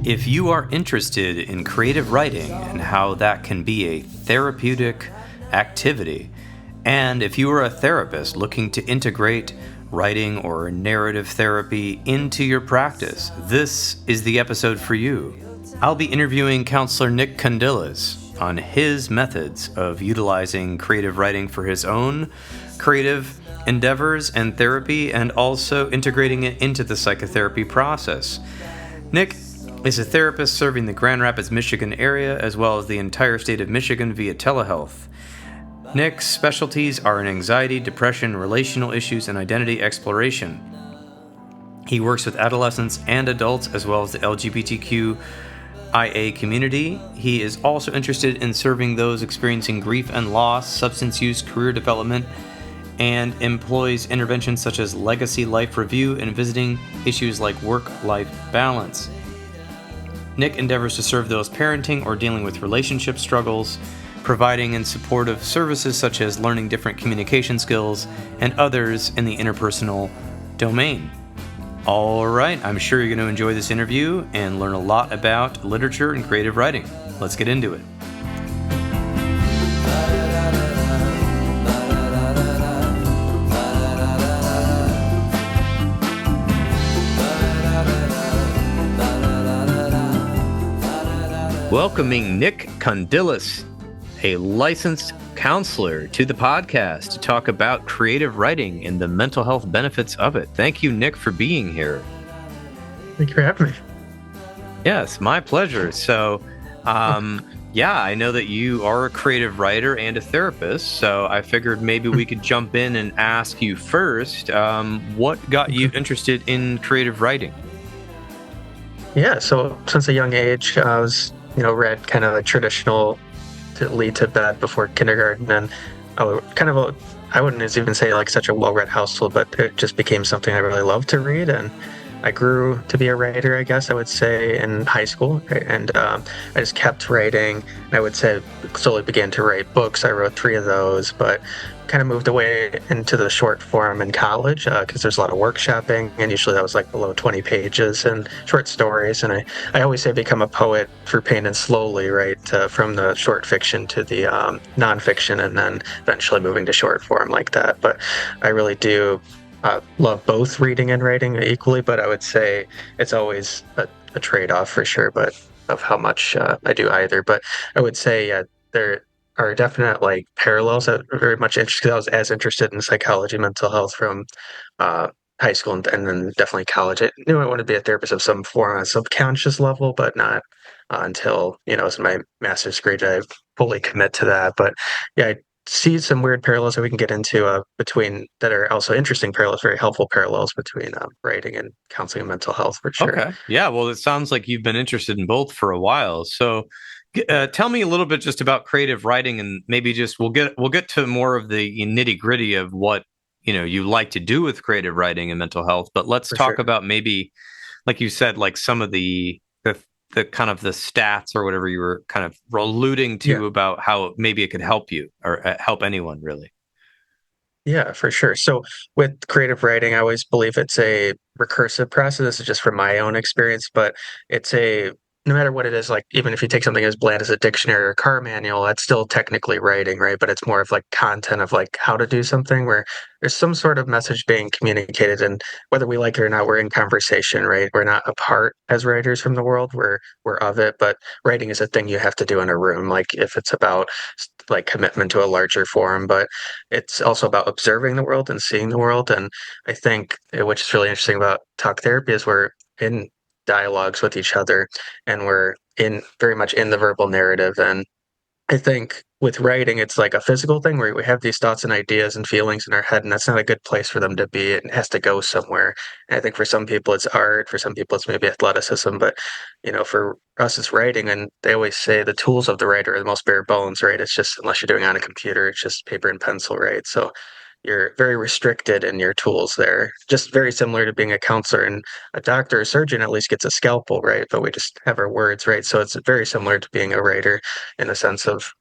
If you are interested in creative writing and how that can be a therapeutic activity, and if you are a therapist looking to integrate writing or narrative therapy into your practice, this is the episode for you. I'll be interviewing counselor Nick Kondyles on his methods of utilizing creative writing for his own creative endeavors and therapy, and also integrating it into the psychotherapy process. Nick is a therapist serving the Grand Rapids, Michigan area, as well as the entire state of Michigan via telehealth. Nick's specialties are in anxiety, depression, relational issues, and identity exploration. He works with adolescents and adults, as well as the LGBTQIA community. He is also interested in serving those experiencing grief and loss, substance use, career development, and employs interventions such as legacy life review and visiting issues like work-life balance. Nick endeavors to serve those parenting or dealing with relationship struggles, providing and supportive services such as learning different communication skills and others in the interpersonal domain. All right, I'm sure you're going to enjoy this interview and learn a lot about literature and creative writing. Let's get into it. Welcoming Nick Kondyles, a licensed counselor, to the podcast to talk about creative writing and the mental health benefits of it. Thank you, Nick, for being here. Thank you for having me. Yes, my pleasure. So, I know that you are a creative writer and a therapist, so I figured maybe we could jump in and ask you first, what got you interested in creative writing? Yeah, so since a young age, I was read kind of a traditional to lead to bed before kindergarten, and I wouldn't even say like such a well-read household, but it just became something I really loved to read, and I grew to be a writer, I guess I would say, in high school, right? And I just kept writing, and I would say slowly began to write books. I wrote 3 of those, but kind of moved away into the short form in college because there's a lot of workshopping, and usually that was like below 20 pages and short stories. And I always say become a poet through pain and slowly, right? From the short fiction to the nonfiction, and then eventually moving to short form like that. But I really do love both reading and writing equally, but I would say it's always a trade-off for sure, but of how much I do either. But I would say there are definite like parallels that are very much interesting. I was as interested in psychology, mental health from high school and then definitely college. I knew I wanted to be a therapist of some form on a subconscious level, but not until, as my master's degree, did I fully commit to that. But yeah, I see some weird parallels that we can get into between that are also interesting parallels, very helpful parallels between writing and counseling and mental health for sure. Okay. Yeah. Well, it sounds like you've been interested in both for a while. So tell me a little bit just about creative writing, and maybe just we'll get to more of the nitty gritty of what you like to do with creative writing and mental health. But let's talk about maybe, like you said, like some of the kind of the stats or whatever you were kind of alluding to about how maybe it could help you or help anyone really. Yeah, for sure. So with creative writing, I always believe it's a recursive process. This is just from my own experience, but no matter what it is, like even if you take something as bland as a dictionary or a car manual, that's still technically writing, right? But it's more of like content of like how to do something where there's some sort of message being communicated, and whether we like it or not, we're in conversation, right? We're not apart as writers from the world, we're of it, but writing is a thing you have to do in a room, like if it's about like commitment to a larger form, but it's also about observing the world and seeing the world. And I think which is really interesting about talk therapy is we're in dialogues with each other, and we're in very much in the verbal narrative. And I think with writing, it's like a physical thing where we have these thoughts and ideas and feelings in our head, and that's not a good place for them to be. It has to go somewhere. And I think for some people it's art, for some people it's maybe athleticism, but for us it's writing. And they always say the tools of the writer are the most bare bones, right? It's just, unless you're doing it on a computer, it's just paper and pencil, right? So you're very restricted in your tools there. Just very similar to being a counselor, and a doctor or surgeon at least gets a scalpel, right? But we just have our words, right? So it's very similar to being a writer in the sense of,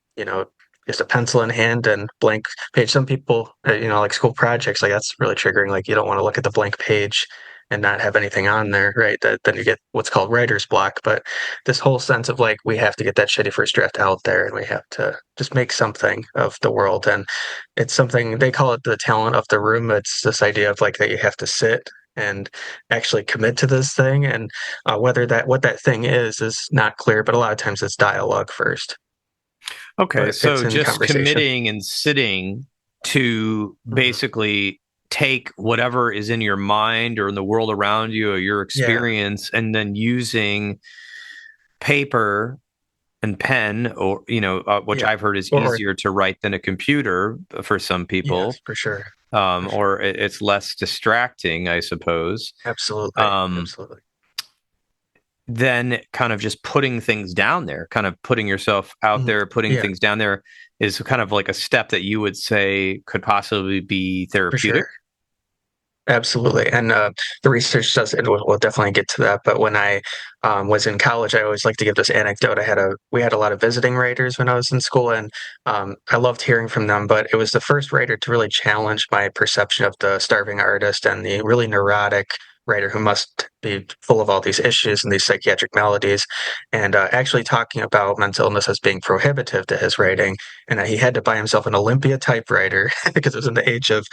just a pencil in hand and blank page. Some people, like school projects, like that's really triggering. Like you don't want to look at the blank page and not have anything on there, right? Then you get what's called writer's block. But this whole sense of like we have to get that shitty first draft out there, and we have to just make something of the world. And it's something they call it the talent of the room. It's this idea of like that you have to sit and actually commit to this thing, and whether that what that thing is not clear. But a lot of times it's dialogue first. Okay, But it's so in just conversation. committing and sitting to Mhm. basically take whatever is in your mind or in the world around you or your Yeah, experience and then using paper and pen or which yeah, I've heard is or easier to write than a computer for some people, yes, for sure, for sure, or it's less distracting, I suppose. absolutely, um, absolutely. then kind of just putting things down there, kind of putting yourself out Mhm. there, putting Yeah, things down there is kind of like a step that you would say could possibly be for therapeutic. sure. Absolutely. And the research does, and we'll definitely get to that. But when I was in college, I always like to give this anecdote. We had a lot of visiting writers when I was in school, and I loved hearing from them. But it was the first writer to really challenge my perception of the starving artist and the really neurotic writer who must be full of all these issues and these psychiatric maladies, and actually talking about mental illness as being prohibitive to his writing, and that he had to buy himself an Olympia typewriter because it was in the age of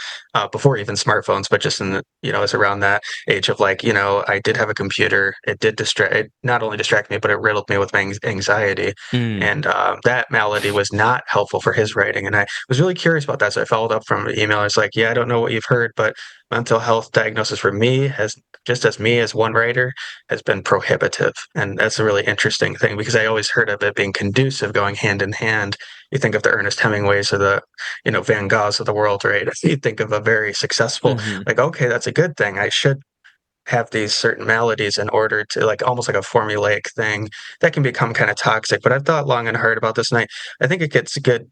before even smartphones, but just in the, it was around that age of like, I did have a computer. It did distract, it not only distract me, but it riddled me with anxiety. Mm. And that malady was not helpful for his writing. And I was really curious about that. So I followed up from an email. I was like, yeah, I don't know what you've heard, but mental health diagnosis for me has just as me as one writer has been prohibitive. And that's a really interesting thing because I always heard of it being conducive, going hand in hand. You think of the Ernest Hemingways or the Van Goghs of the world, right? If you think of a very successful, Hmm. like, okay, that's a good thing. I should have these certain maladies in order to like almost like a formulaic thing that can become kind of toxic. But I've thought long and hard about this, and I think it gets good.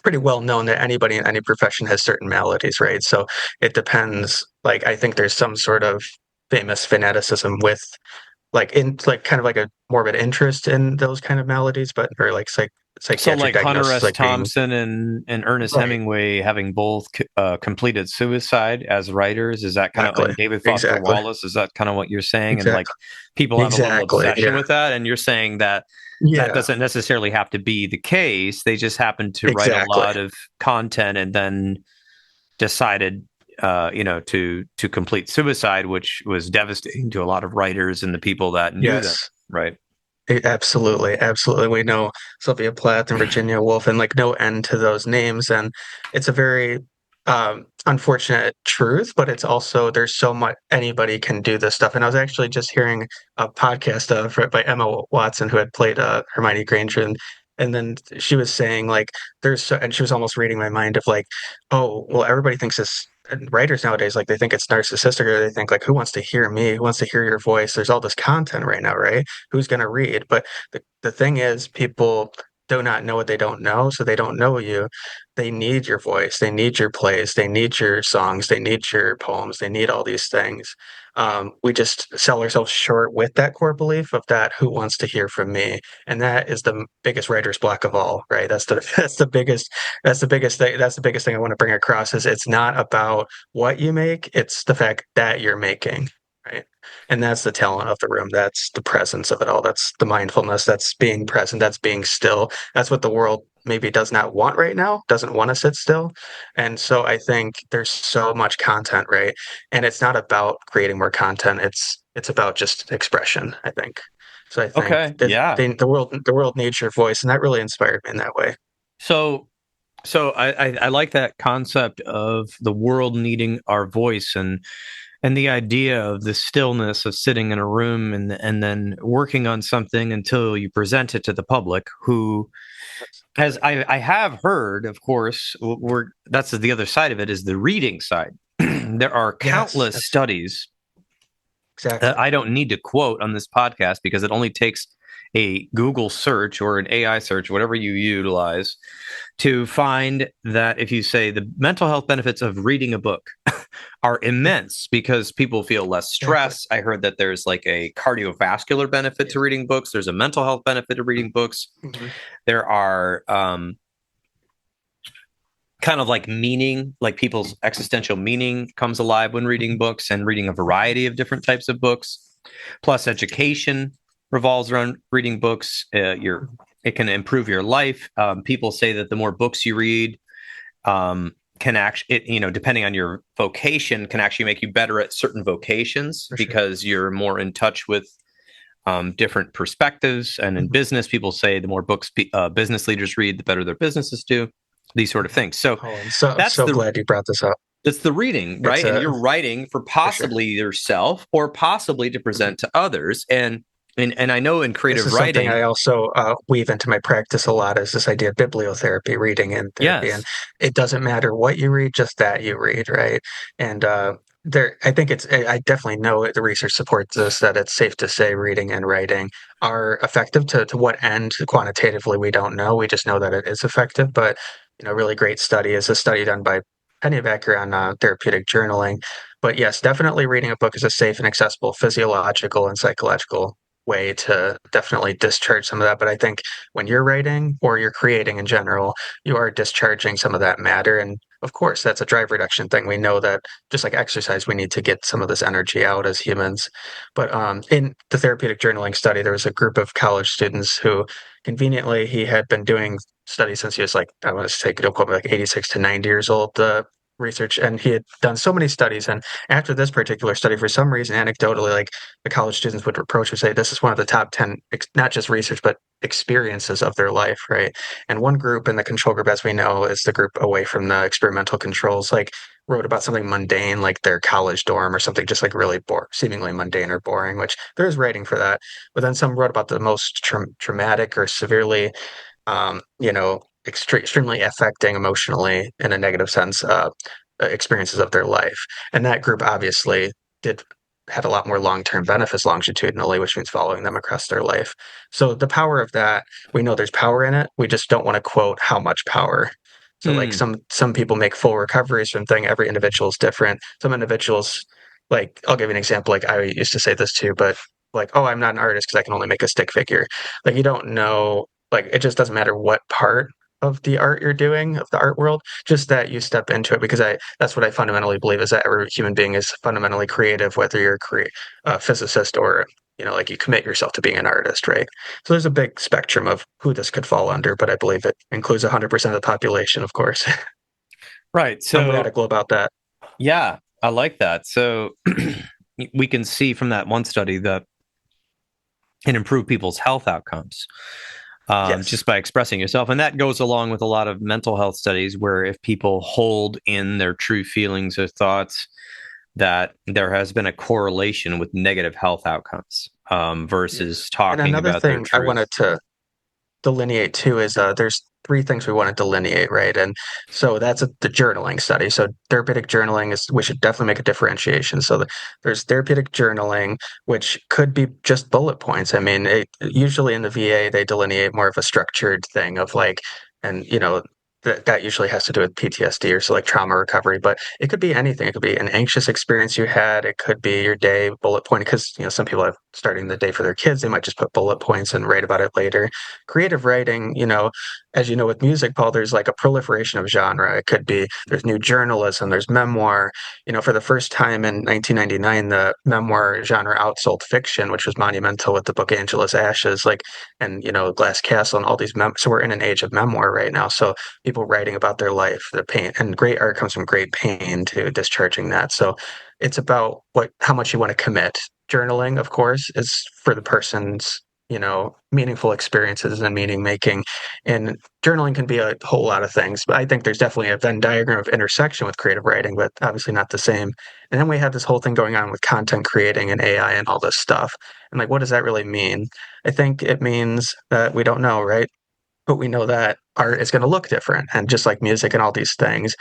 Pretty well known that anybody in any profession has certain maladies, right? So it depends. Like I think there's some sort of famous fanaticism with like in like kind of like a morbid interest in those kind of maladies, but or like So, psychiatric like Hunter diagnosis, S. like being Thompson and Ernest right. Hemingway having both completed suicide as writers, is that kind of, Exactly. and David Foster Exactly. Wallace, is that kind of what you're saying? And like Exactly. people have a little Exactly. obsession Yeah. with that, and you're saying that that Yeah. doesn't necessarily have to be the case. They just happen to write a Exactly. lot of content and then decided to complete suicide, which was devastating to a lot of writers and the people that knew them, Yes. right? Absolutely. Absolutely. We know Sylvia Plath and Virginia Woolf and like no end to those names. And it's a very unfortunate truth, but it's also there's so much anybody can do this stuff. And I was actually just hearing a podcast by Emma Watson who had played Hermione Granger and then she was saying like and she was almost reading my mind of like, oh, well, everybody thinks this and writers nowadays like they think it's narcissistic or they think like who wants to hear me, who wants to hear your voice, there's all this content right now, right? Who's going to read? But the thing is, people do not know what they don't know, so they don't know you. They need your voice, they need your plays, they need your songs, they need your poems, they need all these things. We just sell ourselves short with that core belief of that who wants to hear from me, and that is the biggest writer's block of all, right? That's the biggest thing I want to bring across is it's not about what you make, it's the fact that you're making, right? And that's the talent of the room. That's the presence of it all. That's the mindfulness. That's being present. That's being still. That's what the world maybe does not want right now, doesn't want to sit still. And so I think there's so much content, right? And it's not about creating more content. It's about just expression, I think. So I think Okay, that yeah. the world needs your voice, and that really inspired me in that way. So I like that concept of the world needing our voice, and the idea of the stillness of sitting in a room and then working on something until you present it to the public who, as Absolutely. I have heard, of course, that's the other side of it, is the reading side. There are Yes, countless studies that exactly. I don't need to quote on this podcast because it only takes a Google search or an AI search, whatever you utilize, to find that if you say the mental health benefits of reading a book are Mhm. immense because people feel less Exactly. stress. I heard that there's like a cardiovascular benefit Yeah. to reading books. There's a mental health benefit to reading books. Mhm. There are kind of like meaning, like people's existential meaning comes alive when reading books and reading a variety of different types of books. Plus, education revolves around reading books. It can improve your life. People say that the more books you read, can actually, depending on your vocation, can actually make you better at certain vocations For sure. because you're more in touch with different perspectives. And in Mhm. business, people say the more books business leaders read, the better their businesses do. These sort of things. So Oh, I'm so that's so the glad you brought this up. that's the reading, It's right? And you're writing for for sure. possibly yourself or possibly to Mhm. present to others. And I know in This creative is something I writing, also weave into my practice a lot is this idea of bibliotherapy, reading and therapy. And yes. it doesn't matter what you read, just that you read, right? And I think I definitely know the research supports this, that it's safe to say reading and writing are effective to what end quantitatively we don't know. We just know that it is effective. But, really great study is a study done by Penny Becker on therapeutic journaling. But yes, definitely reading a book is a safe and accessible physiological and psychological way to definitely discharge some of that. But I think when you're writing or you're creating in general, you are discharging some of that matter. And of course, that's a drive reduction thing. We know that just like exercise, we need to get some of this energy out as humans. But in the therapeutic journaling study, there was a group of college students who conveniently he had been doing studies since he was like, I want to say, don't quote me, like 86 to 90 years old. The research, and he had done so many studies, and after this particular study, for some reason, anecdotally, like the college students would approach and say, this is one of the top 10, not just research, but experiences of their life, right? And one group in the control group, as we know, is the group away from the experimental controls, like wrote about something mundane, like their college dorm or something just like really seemingly mundane or boring, which there is rating for that. But then some wrote about the most traumatic or severely, extremely affecting emotionally in a negative sense, experiences of their life. And that group obviously did had a lot more long-term benefits longitudinally, which means following them across their life. So the power of that, we know there's power in it. We just don't want to quote how much power. So like Hmm. some people make full recoveries from thing. Every individual is different. Some individuals, like I'll give you an example. Like I used to say this too, but like, oh, I'm not an artist because I can only make a stick figure. Like you don't know, like it just doesn't matter what part of the art you're doing, of the art world, just that you step into it, because I that's what I fundamentally believe is that every human being is fundamentally creative, whether you're a physicist or like you commit yourself to being an artist, right? So there's a big spectrum of who this could fall under, but I believe it includes 100% of the population, of course. Right. I'm So, radical about that. yeah, I like that. So we can see from that one study that it improved people's health outcomes Yes. just by expressing yourself. And that goes along with a lot of mental health studies where if people hold in their true feelings or thoughts, that there has been a correlation with negative health outcomes Yeah. versus And talking another about their thing I truth. wanted to delineate too is there's three things we want to delineate, right? And so that's the journaling study. So therapeutic journaling is we should definitely make a differentiation. So there's therapeutic journaling, which could be just bullet points. I mean, usually in the VA they delineate more of a structured thing of like, and that usually has to do with PTSD or so like trauma recovery, but it could be anything. It could be an anxious experience you had. It could be your day bullet point because some people have starting the day for their kids. They might just put bullet points and write about it later. Creative writing, as you know, with music, Paul, there's like a proliferation of genre. It could be there's new journalism, there's memoir. For the first time in 1999, the memoir genre outsold fiction, which was monumental with the book Angela's Ashes, like, and Glass Castle and all these. So we're in an age of memoir right now. So people writing about their life, the pain, and great art comes from great pain to discharging that. So it's about how much you want to commit. Journaling, of course, is for the person's meaningful experiences and meaning making. And journaling can be a whole lot of things, but I think there's definitely a Venn diagram of intersection with creative writing, but obviously not the same. And then we have this whole thing going on with content creating and AI and all this stuff. And like, what does that really mean? I think it means that we don't know, right? But we know that art is going to look different, and just like music and all these things,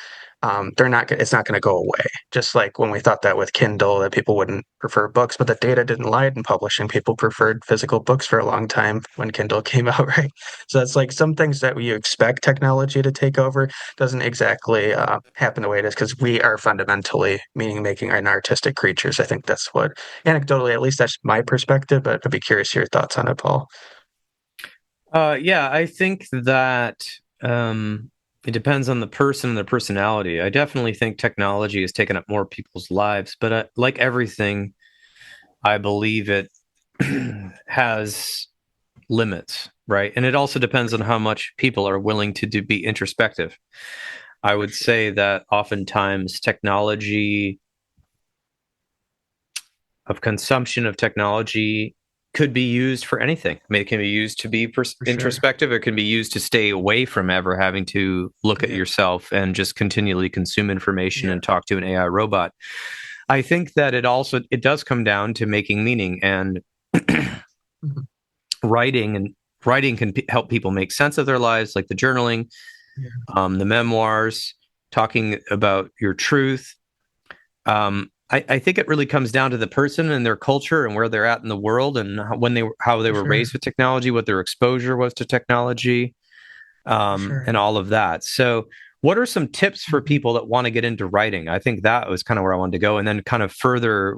they're not. It's not going to go away. Just like when we thought that with Kindle, that people wouldn't prefer books, but the data didn't lie in publishing. People preferred physical books for a long time when Kindle came out, right? So it's like some things that you expect technology to take over doesn't exactly happen the way it is because we are fundamentally meaning making and artistic creatures. I think that's what, anecdotally, at least that's my perspective. But I'd be curious your thoughts on it, Paul. Yeah, I think that um, It depends on the person and their personality. I definitely think technology has taken up more people's lives, but like everything, I believe it has limits, right? And it also depends on how much people are willing to be introspective. I For would sure. say that oftentimes technology, of consumption of technology, could be used for anything. I mean, it can be used to be For sure. introspective. It can be used to stay away from ever having to look at Yeah. yourself and just continually consume information Yeah. and talk to an AI robot. I think that it does come down to making meaning, and Mhm. writing and writing can help people make sense of their lives, like the journaling, Yeah. the memoirs, talking about your truth. I think it really comes down to the person and their culture and where they're at in the world, and how they For were sure. raised with technology, what their exposure was to technology, For sure. and all of that. So, what are some tips for Mhm. people that want to get into writing? I think that was kind of where I wanted to go, and then kind of further,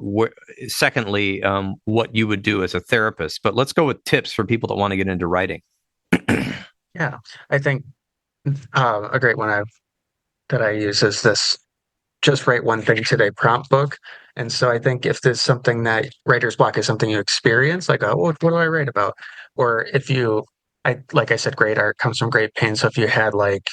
secondly, what you would do as a therapist. But let's go with tips for people that want to get into writing. Yeah. I think a great one that I use is this just write one thing today prompt book. And so I think if there's something that writer's block is something you experience, like, oh, what do I write about? Or if you, like I said, great art comes from great pain. So if you had like,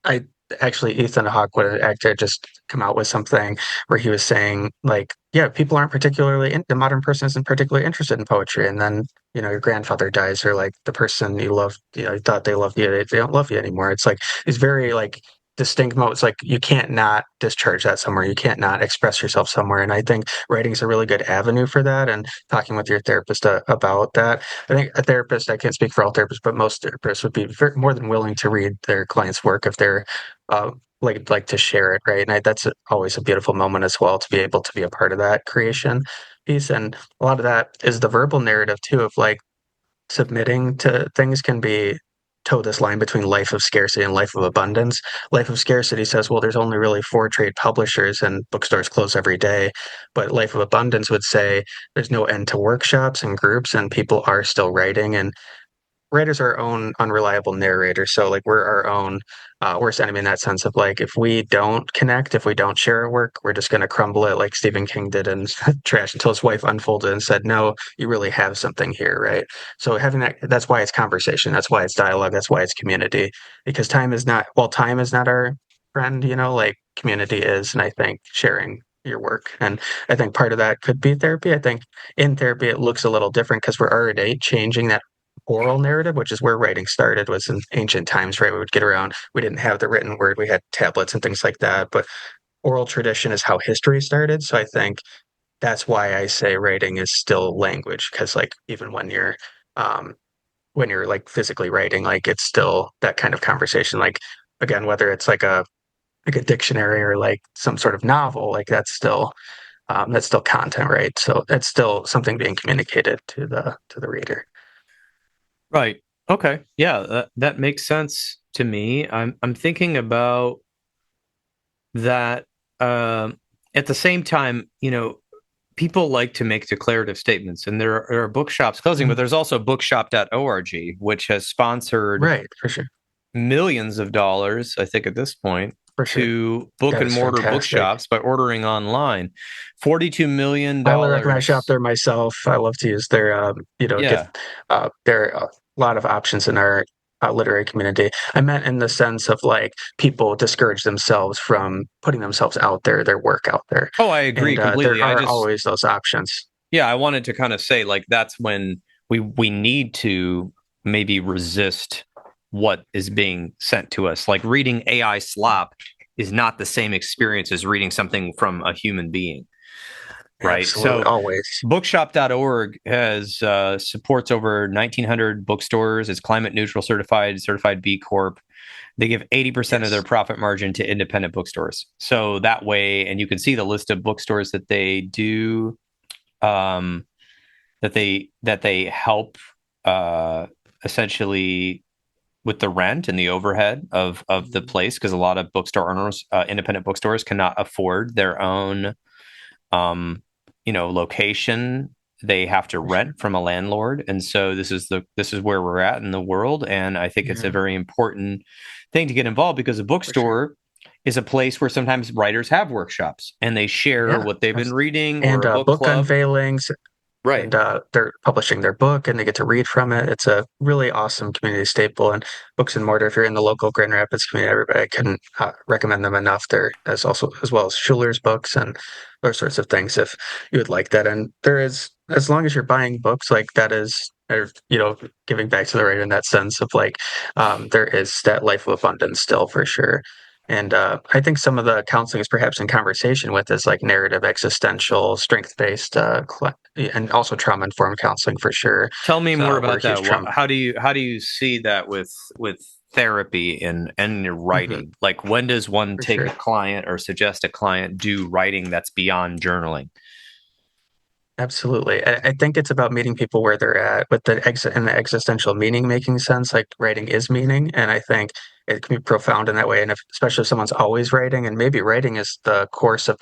I actually, Ethan Hawke, what an actor, just come out with something where he was saying like, yeah, people aren't particularly, the modern person isn't particularly interested in poetry. And then, your grandfather dies or like the person you loved, you thought they loved you, they don't love you anymore. It's like, it's very like, distinct modes like you can't not discharge that somewhere, you can't not express yourself somewhere, and I think writing is a really good avenue for that, and talking with your therapist about that. I think a therapist, I can't speak for all therapists, but most therapists would be more than willing to read their clients work if they're uh, like to share it, right? And that's always a beautiful moment as well, to be able to be a part of that creation piece. And a lot of that is the verbal narrative too, of like submitting to things can be toe this line between life of scarcity and life of abundance. Life of scarcity says, well, there's only really four trade publishers and bookstores close every day. But life of abundance would say there's no end to workshops and groups and people are still writing. And writers are our own unreliable narrators. So like we're our own worst enemy in that sense of like if we don't connect, if we don't share our work, we're just going to crumble it like Stephen King did in Trash until his wife unfolded and said, "No, you really have something here," right? So having that's why it's conversation. That's why it's dialogue. That's why it's community. Because time is not our friend. Like community is, and I think sharing your work. And I think part of that could be therapy. I think in therapy it looks a little different because we're already changing that oral narrative, which is where writing started, was in ancient times, right? We would get around, we didn't have the written word, we had tablets and things like that, but oral tradition is how history started. So I think that's why I say writing is still language, because like even um when you're like physically writing, like it's still that kind of conversation. Like again, whether it's like a dictionary or like some sort of novel, like that's still content, right? So that's still something being communicated to the reader. Right. Okay. Yeah, that makes sense to me. I'm thinking about that. At the same time, people like to make declarative statements, and there are bookshops closing, but Mhm. there's also bookshop.org, which has sponsored Right, for sure. millions of dollars, I think, at this point, For sure. to book That and is mortar fantastic. bookshops by ordering online. $42 Highly recommend. I shop million. there myself. I love to use their, get Yeah. there are a lot of options in our literary community. I meant in the sense of like people discourage themselves from putting themselves out there, their work out there, Oh, I agree and there completely. are always those options. Yeah, I wanted to kind of say like that's when we need to maybe resist what is being sent to us. Like reading AI slop is not the same experience as reading something from a human being, right? Absolutely, So always. bookshop.org has supports over 1900 bookstores. It's climate neutral certified B Corp. They give 80% of their Yes. profit margin to independent bookstores. So that way, and you can see the list of bookstores that they do, um, that they help, uh, essentially with the rent and the overhead of the Mhm. place, because a lot of bookstore owners, independent bookstores, cannot afford their own, um, location they have to For sure. rent from a landlord, and so this is where we're at in the world, and I think it's a Yeah, very important thing to get involved because a for sure. bookstore is a place where sometimes writers have workshops and they share Yeah. what they've been reading, or And a book book club. unveilings, Right. and they're publishing their book and they get to read from it. It's a really awesome community staple. And Books and Mortar, if you're in the local Grand Rapids community, everybody, I couldn't recommend them enough. There as also as well as Schuler's books and those sorts of things if you would like that. And there is, as long as you're buying books, like that is, or giving back to the writer in that sense of like, there is that life of abundance still for sure. And I think some of the counseling is perhaps in conversation with is like narrative, existential, strength based, and also trauma informed counseling for sure. Tell me more We're a about huge that. trauma How do you see that with therapy and your Mhm, writing? Like, when does one for take a sure. client or suggest a client do writing that's beyond journaling? Absolutely. I think it's about meeting people where they're at with the exit in the existential meaning making sense. Like writing is meaning. And I think it can be profound in that way. And if, especially if someone's always writing, and maybe writing is the core of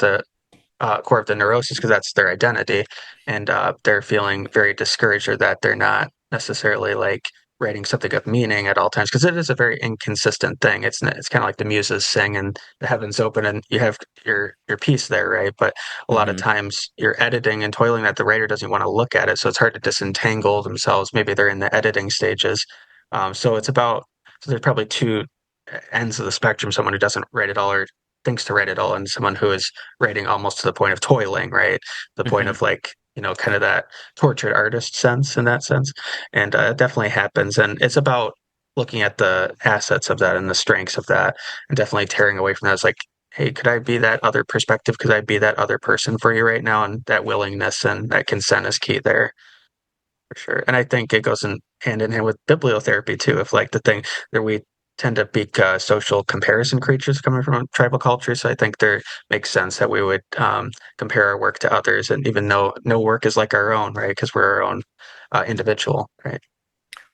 the neurosis because that's their identity, and they're feeling very discouraged or that they're not necessarily like writing something of meaning at all times because it is a very inconsistent thing. It's kind of like the muses sing and the heavens open and you have your piece there, right? But a lot of Hmm. times you're editing and toiling that the writer doesn't want to look at it, so it's hard to disentangle themselves. Maybe they're in the editing stages, so it's about so there's probably two ends of the spectrum: someone who doesn't write at all or thinks to write it all, and someone who is writing almost to the point of toiling, right? The point Hmm. of like, kind of that tortured artist sense in that sense. And it definitely happens. And it's about looking at the assets of that and the strengths of that and definitely tearing away from that. It's like, hey, could I be that other perspective? Could I be that other person for you right now? And that willingness and that consent is key there for sure. And I think it goes in hand with bibliotherapy too. If like the thing that we tend to be social comparison creatures coming from tribal cultures, so I think there makes sense that we would compare our work to others, and even though no work is like our own, right? Because we're our own individual, right?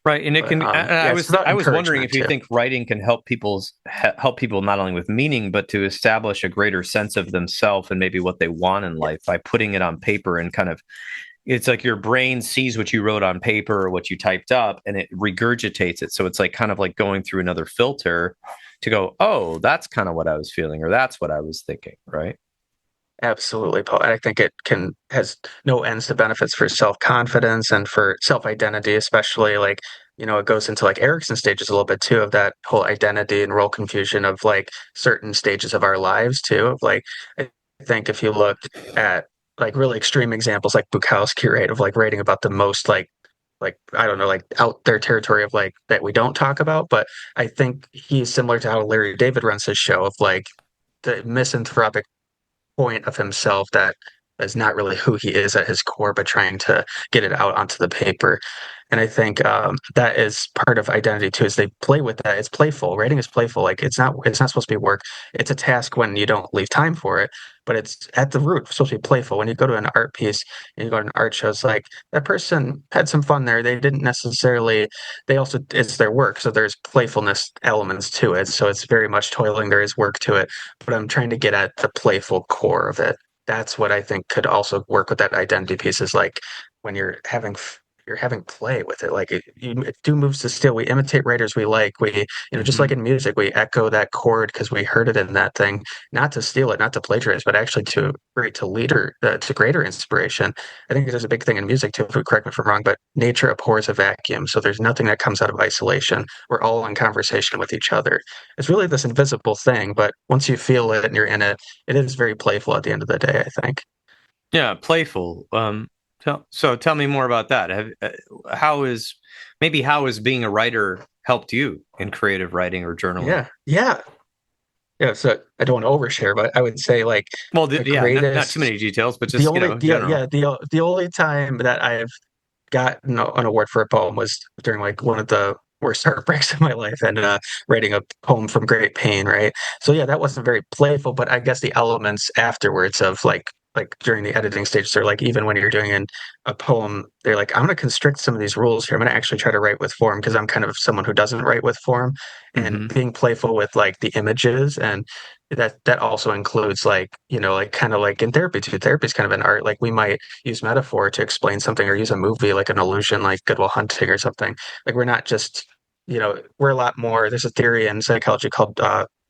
Right, and it But can. yeah, it's about I was wondering encouragement if you too. think writing can help people not only with meaning, but to establish a greater sense of themselves and maybe what they want in life by putting it on paper and kind of, it's like your brain sees what you wrote on paper or what you typed up and it regurgitates it. So it's like kind of like going through another filter to go, oh, that's kind of what I was feeling, or that's what I was thinking, right? Absolutely, Paul. I think it can has no ends to benefits for self confidence and for self identity, especially like it goes into like Erickson stages a little bit too of that whole identity and role confusion of like certain stages of our lives too. Of like, I think if you look at like really extreme examples like Bukowski, right, of like writing about the most like I don't know, like out there territory of like that we don't talk about, but I think he's similar to how Larry David runs his show of like the misanthropic point of himself that is not really who he is at his core, but trying to get it out onto the paper. And I think that is part of identity too. Is they play with that. It's playful. Writing is playful. Like it's not supposed to be work. It's a task when you don't leave time for it. But it's at the root supposed to be playful. When you go to an art piece and you go to an art show, it's like that person had some fun there. They didn't necessarily. They also it's their work, so there's playfulness elements to it. So it's very much toiling. There is work to it, but I'm trying to get at the playful core of it. That's what I think could also work with that identity piece is like when you're having play with it. Like you do moves to steal. We imitate writers we like. We, just like Hmm. in music, we echo that chord because we heard it in that thing, not to steal it, not to plagiarize, but actually to greater inspiration. I think there's a big thing in music too. Correct me if I'm wrong, but nature abhors a vacuum. So there's nothing that comes out of isolation. We're all in conversation with each other. It's really this invisible thing, but once you feel it and you're in it, it is very playful at the end of the day, I think. Yeah, playful. So tell me more about that. How is how has being a writer helped you in creative writing or journaling? Yeah. Yeah. Yeah. So I don't want to overshare, but I would say like Well, the yeah, not too greatest, many details, but the just only, general. the only time that I've gotten an award for a poem was during like one of the worst heartbreaks of my life and writing a poem from great pain, right? So yeah, that wasn't very playful, but I guess the elements afterwards of like like during the editing stage, they're like, even when you're doing a poem, they're like, I'm going to constrict some of these rules here. I'm going to actually try to write with form because I'm kind of someone who doesn't write with form, and Hmm. being playful with like the images. And that also includes like, like kind of like in therapy too. Therapy is kind of an art. Like we might use metaphor to explain something or use a movie like an illusion, like Good Will Hunting or something. Like we're not just, we're a lot more. There's a theory in psychology called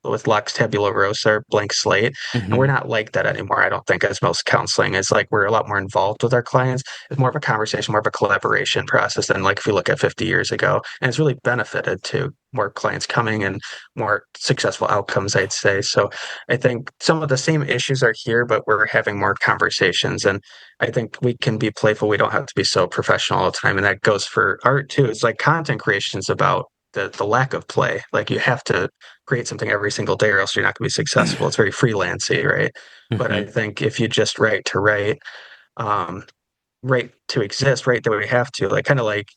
with Lux Tabula Rosa, blank slate. And we're Hmm. not like that anymore, I don't think, as most counseling is. Like we're a lot more involved with our clients. It's more of a conversation, more of a collaboration process than like if you look at 50 years ago. And it's really benefited to more clients coming and more successful outcomes, I'd say. So I think some of the same issues are here, but we're having more conversations. And I think we can be playful. We don't have to be so professional all the time. And that goes for art too. It's like content creation is about the lack of play. Like you have to create something every single day or else you're not going to be successful. It's very freelancy, right? But I Hmm. think if you just write to write, um, write to exist, write the way we have to, like kind of like,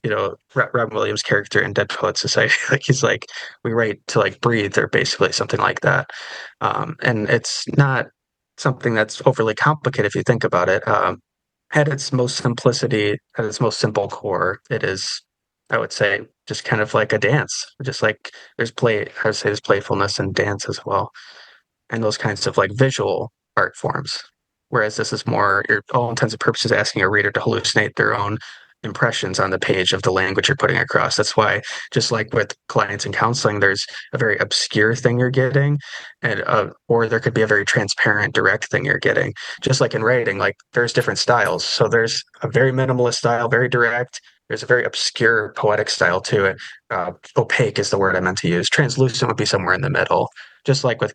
Robin Williams' character in Dead Poet Society, like he's like, we write to like breathe or basically something like that. And it's not something that's overly complicated if you think about it. At its most simplicity, at its most simple core, it is, I would say, just kind of like a dance. Just like there's play, I would say there's playfulness in dance as well, and those kinds of like visual art forms. Whereas this is more, your all intents and purposes, asking a reader to hallucinate their own impressions on the page of the language you're putting across. That's why, just like with clients in counseling, there's a very obscure thing you're getting, and or there could be a very transparent, direct thing you're getting. Just like in writing, like there's different styles. So there's a very minimalist style, very direct. There's a very obscure poetic style to it. Opaque is the word I meant to use. Translucent would be somewhere in the middle. Just like with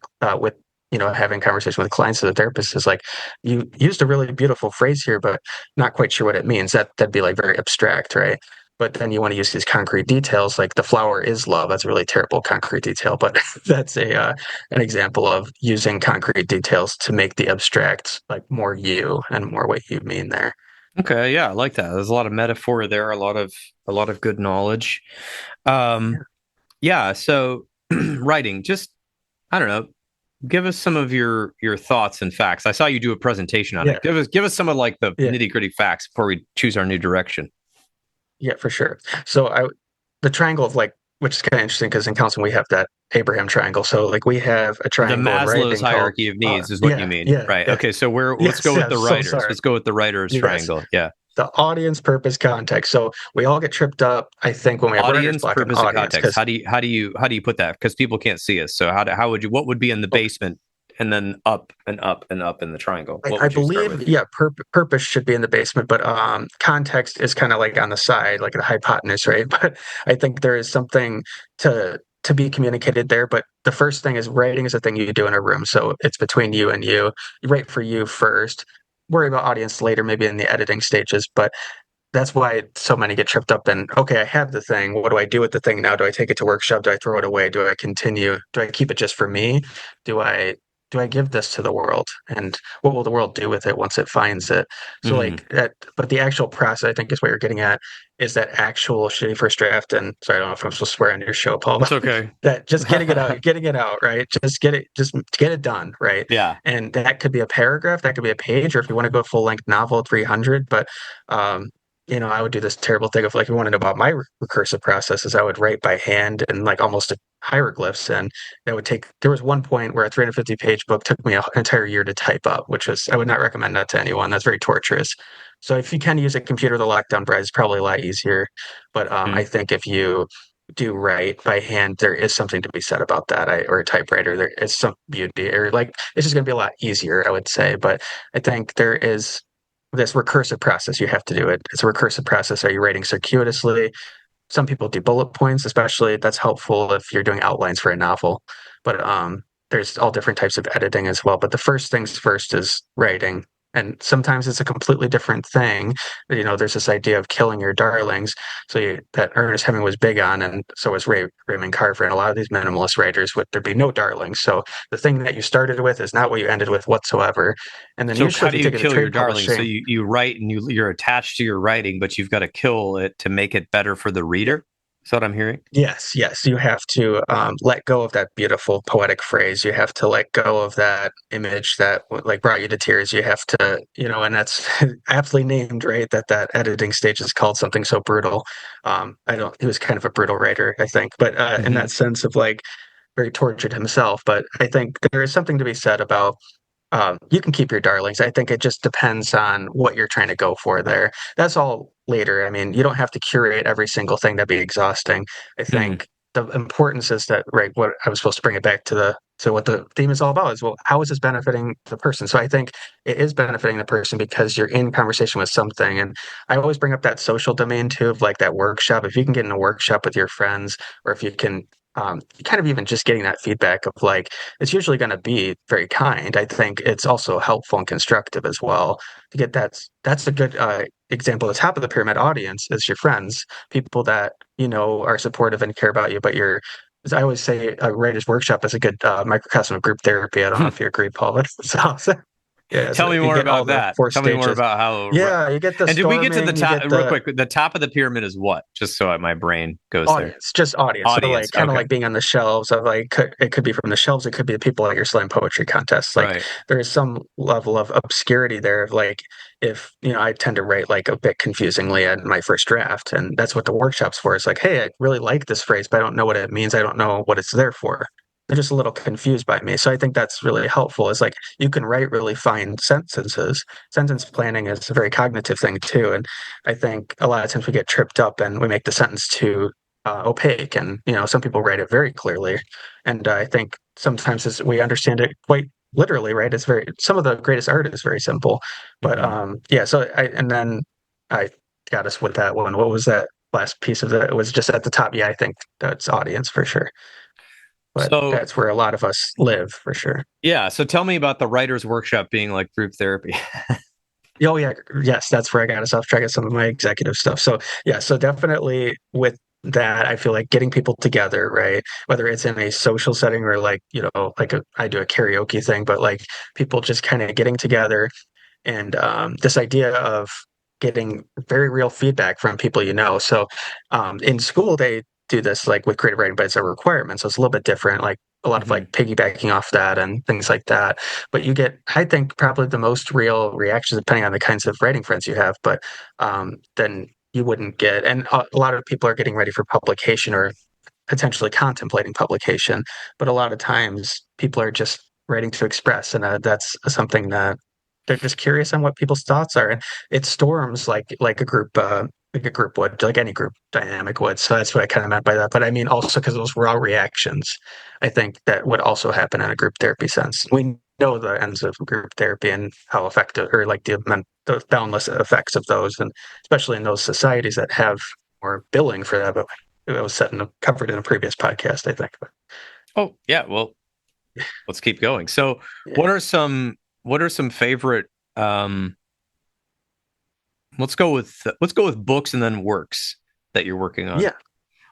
having conversation with clients as a therapist is like, you used a really beautiful phrase here, but not quite sure what it means. That'd be like very abstract, right? But then you want to use these concrete details, like the flower is love. That's a really terrible concrete detail, but that's a an example of using concrete details to make the abstract like more you and more what you mean there. Okay, yeah, I like that. There's a lot of metaphor there, a lot of good knowledge. Yeah. Um, yeah, so writing, just I don't know, give us some of your thoughts and facts. I saw you do a presentation on Yeah. it. Give us some of like the Yeah. nitty-gritty facts before we choose our new direction. Yeah, for sure. So the triangle of like, which is kind of interesting because in counseling we have that Abraham triangle. So like we have a The triangle in Maslow's writing called, hierarchy of needs is what you yeah, mean, yeah, right? yeah. Okay, so let's Yes, go with yes. the So writers. sorry. Let's go with the writers Yes. triangle. Yeah. The audience, purpose, context. So we all get tripped up, I think, when we have writer's Audience, block and purpose, and audience, context. because How do you put that? Because people can't see us. So how would you, what would be in the basement and then up and up and up in the triangle? What I would you start with? believe, yeah, purpose should be in the basement, but context is kind of like on the side, like the hypotenuse, right? But I think there is something to be communicated there. But the first thing is writing is a thing you do in a room, so it's between you and you. You write for you first. Worry about audience later, maybe in the editing stages. But that's why so many get tripped up in, okay, I have the thing. What do I do with the thing now? Do I take it to workshop? Do I throw it away? Do I continue? Do I keep it just for me? Do I give this to the world? And what will the world do with it once it finds it? So Hmm. like that, but the actual process, I think, is what you're getting at, is that actual shitty first draft. And sorry, I don't know if I'm supposed to swear on your show, Paul, It's but okay. that just getting it out, right? Just get it done, right? Yeah. And that could be a paragraph, that could be a page, or if you want to go full length novel, 300. But um, I would do this terrible thing of like, if you want to know about my recursive processes, I would write by hand and like almost hieroglyphs. And that would take, there was one point where a 350 page book took me an entire year to type up, which was, I would not recommend that to anyone. That's very torturous. So if you can use a computer, the lockdown browser is probably a lot easier. But I Mm. think if you do write by hand, there is something to be said about that. Or a typewriter, there is some beauty, or like, it's just going to be a lot easier, I would say. But I think there is this recursive process. You have to do it. It's a recursive process. Are you writing circuitously? Some people do bullet points, especially that's helpful if you're doing outlines for a novel. But there's all different types of editing as well. But the first things first is writing. And sometimes it's a completely different thing. There's this idea of killing your darlings. That Ernest Hemingway was big on, and so was Raymond Carver. And a lot of these minimalist writers would there be no darlings. So the thing that you started with is not what you ended with whatsoever. And then So usually how if do you you take it to kill your trade darling? So publishing, you write and you're attached to your writing, but you've got to kill it to make it better for the reader. Is that what I'm hearing? Yes, yes. You have to let go of that beautiful poetic phrase. You have to let go of that image that like brought you to tears. You have to, and that's aptly named, right? That editing stage is called something so brutal. I don't. He was kind of a brutal writer, I think, but in that Hmm. sense of like very tortured himself. But I think there is something to be said about you can keep your darlings. I think it just depends on what you're trying to go for there. That's all later. I mean, you don't have to curate every single thing. That'd be exhausting. I Hmm. think the importance is that, right, what I was supposed to bring it back to what the theme is all about is, well, how is this benefiting the person? So I think it is benefiting the person because you're in conversation with something. And I always bring up that social domain too, of like that workshop. If you can get in a workshop with your friends, or if you can kind of even just getting that feedback of like, it's usually going to be very kind. I think it's also helpful and constructive as well to get that's a good example. The top of the pyramid audience is your friends, people that are supportive and care about you. But as I always say, a writer's workshop is a good microcosm of group therapy. I don't know if you agree, Paul, but yeah, Tell so me you more get all about the that. four Tell me more stages. about how. Yeah, you get the And did we get to the storming, you top get real the quick? The top of the pyramid is what? Just so my brain goes there. audience, just audience. So Audience. like kind of Okay. like being on the shelves of like it could be from the shelves, it could be the people at your slam poetry contests. Like Right. there is some level of obscurity there of like if I tend to write like a bit confusingly at my first draft, and that's what the workshop's for. It's like, hey, I really like this phrase, but I don't know what it means. I don't know what it's there for. They're just a little confused by me. So I think that's really helpful. Is like you can write really fine sentences. Sentence planning is a very cognitive thing too. And I think a lot of times we get tripped up and we make the sentence too opaque, and some people write it very clearly, and I think sometimes we understand it quite literally, right? It's very some of the greatest art is very simple, but Hmm. yeah. So and then I got us with that one. What was that last piece of it? It was just at the top. Yeah, I think that's audience for sure, but So that's where a lot of us live for sure. yeah. So tell me about the writers' workshop being like group therapy. Oh yeah, yes, that's where I got us off track of some of my executive stuff. So yeah, so definitely with that, I feel like getting people together, right? Whether it's in a social setting or like, like I do a karaoke thing, but like people just kind of getting together and this idea of getting very real feedback from people you know. So in school, they do this like with creative writing, but it's a requirement. So it's a little bit different, like a lot of Hmm. like piggybacking off that and things like that. But you get, I think, probably the most real reactions depending on the kinds of writing friends you have. But then you wouldn't get, and a lot of people are getting ready for publication or potentially contemplating publication. But a lot of times people are just writing to express, and that's something that they're just curious on what people's thoughts are, and it storms like a group would, like any group dynamic would. So that's what I kind of meant by that. But I mean also because those raw reactions, I think that would also happen in a group therapy sense. We know the ends of group therapy and how effective, or like the boundless effects of those, and especially in those societies that have more billing for that. But it was covered in a previous podcast, I think. But Oh yeah. Well, let's keep going. So yeah, what are some favorite let's go with books and then works that you're working on. yeah,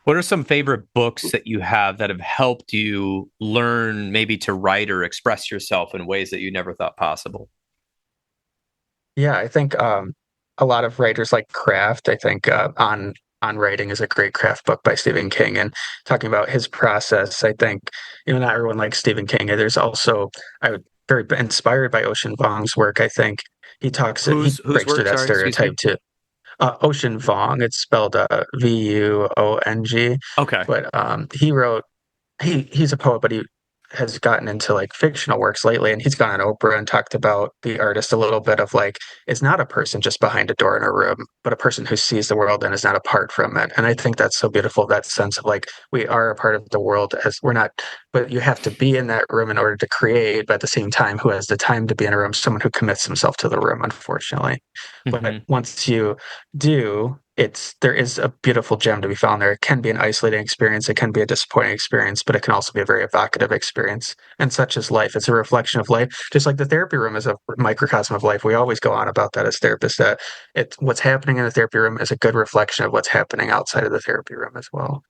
What are some favorite books that you have that have helped you learn maybe to write or express yourself in ways that you never thought possible? yeah. I think a lot of writers like craft. I think on writing is a great craft book by Stephen King, and talking about his process. I think not everyone likes Stephen King. There's also I would very inspired by Ocean Vuong's work. I think he Whose breaks through work? that Sorry, excuse stereotype me. too. Ocean Vuong, it's spelled Vuong, Okay. but he wrote he's a poet, but he has gotten into like fictional works lately, and he's gone on Oprah and talked about the artist a little bit of like it's not a person just behind a door in a room, but a person who sees the world and is not apart from it. And I think that's so beautiful, that sense of like we are a part of the world as we're not, but you have to be in that room in order to create, but at the same time, who has the time to be in a room? Someone who commits himself to the room, unfortunately. But Hmm. once you do, there is a beautiful gem to be found there. It can be an isolating experience, it can be a disappointing experience, but it can also be a very evocative experience. And such is life. It's a reflection of life, just like the therapy room is a microcosm of life. We always go on about that as therapists, that what's happening in the therapy room is a good reflection of what's happening outside of the therapy room as well.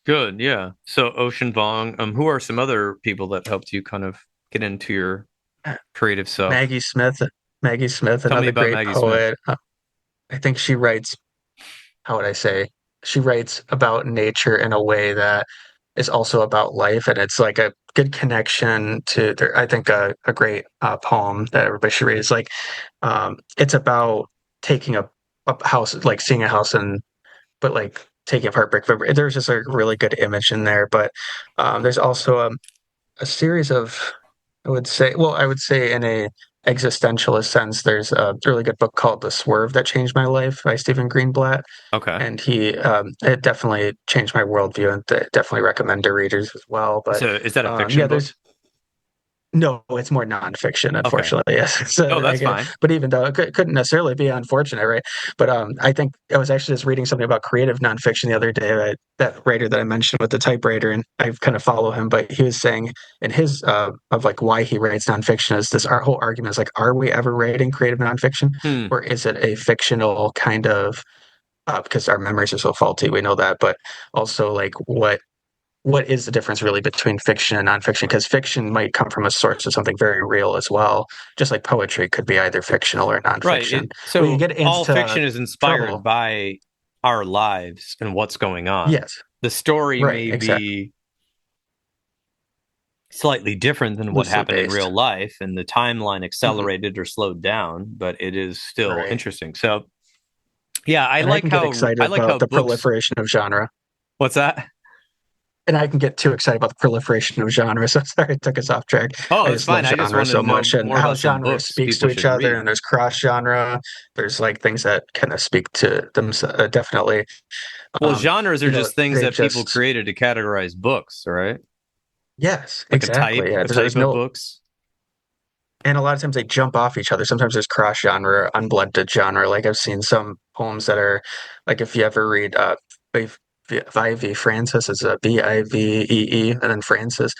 Good. Yeah. So Ocean Vong. Who are some other people that helped you kind of get into your creative self? Maggie Smith, Tell me another about great Maggie Smith. poet. I think she writes, how would I say? she writes about nature in a way that is also about life, and it's like a good connection to there. I think a great poem that everybody should read is like it's about taking a house, like seeing a house and but like taking apart brick by brick. There's just a really good image in there, but there's also a series of I would say in a existentialist sense, there's a really good book called The Swerve That Changed My Life by Stephen Greenblatt, Okay. and it definitely changed my worldview, and definitely recommend to readers as well. But So is that a yeah, fiction book? there's no, it's more nonfiction, Okay. unfortunately. Yes. Oh, So, that's fine. but even though couldn't necessarily be unfortunate, right? But I think I was actually just reading something about creative nonfiction the other day. That writer that I mentioned with the typewriter, and I kind of follow him, but he was saying in his of like why he writes nonfiction is this our whole argument is like, are we ever writing creative nonfiction, Hmm. or is it a fictional kind of because our memories are so faulty, we know that, but also like what is the difference really between fiction and nonfiction? Because fiction might come from a source of something very real as well, just like poetry could be either fictional or Right. nonfiction. When you So get all into fiction is inspired trouble, by our lives and what's going on. yes, The story right, may exactly, be slightly different than what loosely happened in based, real life, and the timeline hmm accelerated or slowed down, but it is still right. interesting. So, yeah, And I can get excited I like about how the books. proliferation of genre, What's that? and I can get too excited about the proliferation of genre. So sorry, I took us off track. Oh, I that's just love fine. I just genre wanted so to know much, and more how about some genre books speaks people to each should other. read. And there's cross genre. There's like things that kind of speak to them definitely. Well, genres are just things They that people just created to categorize books, right? yes, Like exactly. Yeah, a there's type of no, books. and a lot of times they jump off each other. Sometimes there's cross genre, unblended genre. Like I've seen some poems that are like if you ever read Vive Francis, it's a Bivee, and then Francis.